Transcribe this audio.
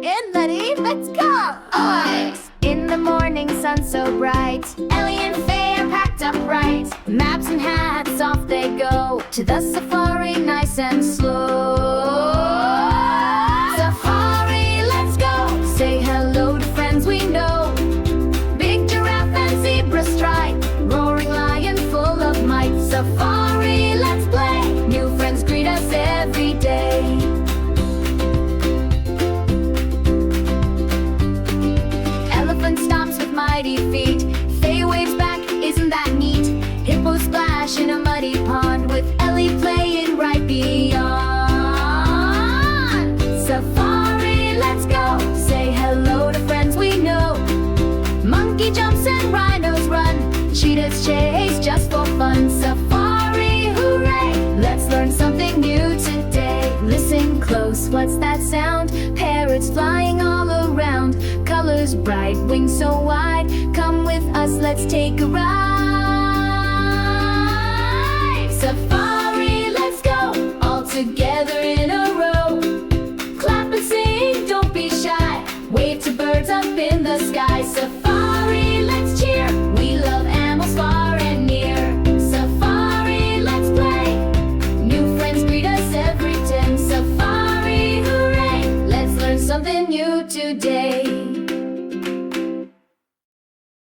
and ready, let's go! Alright! In the morning, sun so bright, Ellie and Fay are packed up right. Maps and hats, off they go to the safari, nice and slow. Safari, let's go! Say hello to friends we know. Big giraffe and zebra stripe, roaring lion full of might. Safari, let's play, new friends greet us every day. Elephant stomps with mighty feet, Fay waves back, isn't that neat? Hippos splash in a muddy pond, with Ellie playing right beyond. Safari, let's go, say hello to friends we know. Monkey jumps and rhinos run, cheetahs chase just for fun. Safari, hooray, let's learn something new today. Listen close, what's that sound? Parrots flying all around, colors bright, wings so wide. Come with us, let's take a ride. Safari, let's go, all together in a row. Clap and sing, don't be shy, wave to birds up in the sky. Safari,